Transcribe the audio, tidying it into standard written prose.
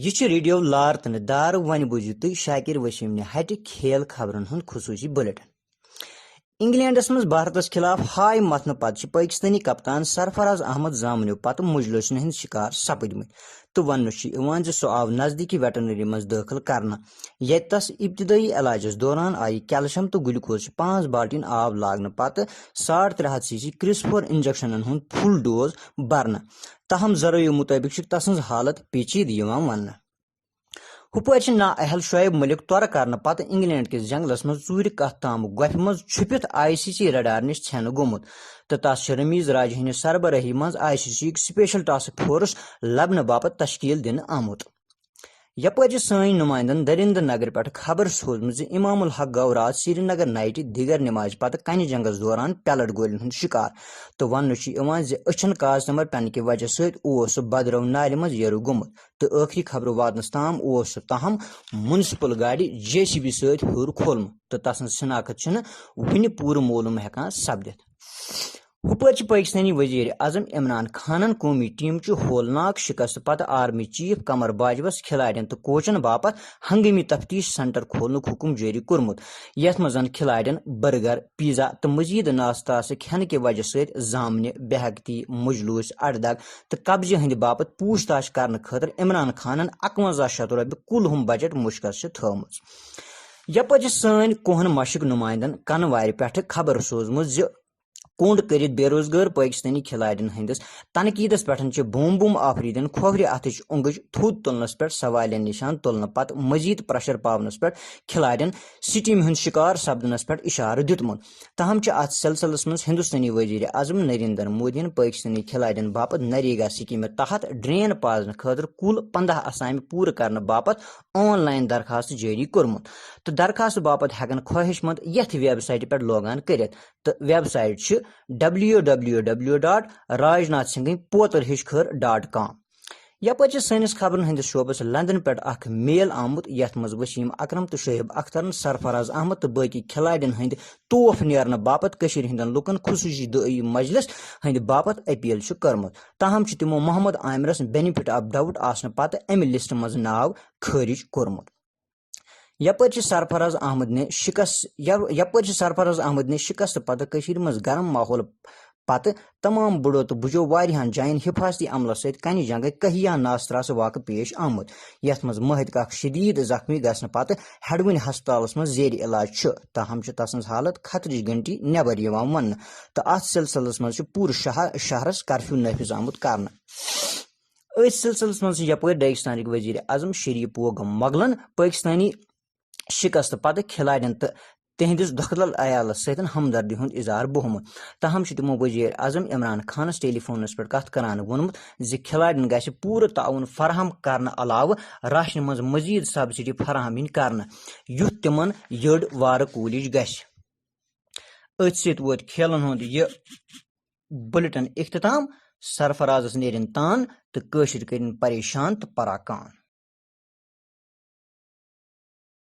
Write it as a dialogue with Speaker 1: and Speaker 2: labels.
Speaker 1: یہ ریڈیو لار تہ دار ون بوزیو تھی شاکر وسیم نہ ہٹہ کھیل خبرن ہند خصوصی بلٹن۔ انگلینڈس مز بھارتس خلاف ہائے متن پتہ پاکستانی کپتان سرفراز احمد زامنو پتہ مجلسن ہند شکار سپدمت تو ون سہ آو نزدیکی ویٹرنری مز داخل کرنا یت تس ابتدائی علاجس دوران آئی کیلشیم تو گلوکوز 5 بالٹین آب لاگنے پتہ 350 cc کرسفور انجیکشنن ہند فل ڈوز برنا تاہم ذرائع مطابق تسن حالت پیچیدہ ون ہپر نا اہل شعیب ملک تورہ کرنے پتہ انگلینڈ کس جنگلس مز ژور کتھ تام گوپھ مز چھپت ICC ریڈار نش ژھینہ گومت تو تس رمیز راج ہندس سربراہی مز ICC سپیشل ٹاسک فورس لبنہ باپت تشکیل دن آمت۔ یپر سن نمائندن درندر نگر پہ خبر سوزم امام الحق گو رات سری نگر نائٹ دیگر نماز پتہ کنہ جنگس دوران پیلٹ گولن ہند شکار تو ون اچھن کاغذ نمبر پینہ کہ وجہ سہ بدرو نالہ مز یرو گومت تو آخری خبر واتنس تام سہ تاہم منسپل گاڑی JCB ست ہور کھولمت تو تسن شناخت ون پور معلوم ہیکان سپدت۔ ہپر پاکستانی وزیر اعظم عمران خانن قومی ٹیم چہ ہولناک شکست پتہ آرمی چیف قمر باجوس کھلاڑین تو کوچن باپت ہنگامی تفتیش سینٹر کھولنک حکم جاری کورمت یتھ مز کھلاڑین برگر پیزا تو مزید ناشتہ کھین کہ وجہ ست زامنہ بے ہیکتی مجلوس اڑدگ تو قبضہ ہند باپت پوچھ تاچھ کرنے خاطر عمران خانن 51 رۄپیہِ کل ہم بجٹ مشکل تھومت۔ یپر سن کوہن مشق نمائندن کنوارِ پہ خبر سوزمت کونڈ کرت بے روزگار پاکستانی کھلاڑین ہندس تنقیدس پہ بوم آفریدن کھوور اتھچ اونگج تھود تلنس پہ سوالیہ نشان تلنے پتہ مزید پریشر پاونس پہ کھلاڑین سٹیم ہند شکار سپدنس پہ اشارہ دتمت تاہم ات سلسلس مز ہندوستانی وزیر اعظم نریندر مودی پاکستانی کھلاڑین باپت نریگا سکیم تحت ڈرین پازن خاطر کل 15 اسامہ پور کرنے باپت آن لائن درخواست جاری کورمت تو درخواست باپت ہیکن خواہش مند یتھ ویب سائٹ پہ لاگ ان کرت تو ویب سائٹ www.rajnathsinghapotarhishkhar.com۔ یپر سنس خبرن ہندس شعبس لندن پہ اخ میل آمت یتھ مز وسیم اکرم تو شعیب اخترن سرفراز احمد تو باقی کھلاڑین ہند توف نیرنے باپت ہندن لکن خصوصی دعائی مجلس ہند باپت اپیل کرمت تاہم تمو محمد عامرس بینیفٹ آف ڈاؤٹ آسنے پتہ امہ لسٹ مز ناو خارج کورمت۔ یپر سرفراز احمد نے شکست پتہ مز گرم ماحول پتہ تمام بڑو تو بجو واریاہن جائن حفاظتی عملہ ست کنہ جنگ کہیا ناستراس واقع پیش آمت یتھ مز مہد کاک شدید زخمی گھنہ پتہ ہیڈون ہسپتالس مز زیر علاج تاہم تسن حالت خطرچ گھنٹی نبر ون تو ات سلسلس مز پور شہرس کرفیو نافذ آمت کرنا۔ اس سلسلس مز یپر ڈاکستانک وزیر اعظم شریف پوگ مغلن پاکستانی شکست پتہ کھلاڑین تو تہندس دکھدل عیالس ست ہمدردی ہند اظہار بہمت تاہم تمو وزیر اعظم عمران خانس ٹیلی فونس پہ کت کران وونمت کھلاڑین گھس پور تعاون فراہم کرنے علاوہ راشن مز مزید سبسڈی فراہم کرنا یتھ تمن یڑ وار کولج گھس۔ ات ست ووت کھیلن ہند یہ بلٹن اختتام۔ سرفرازس نیرن تان تو کشر کرن پریشان تو پراکان۔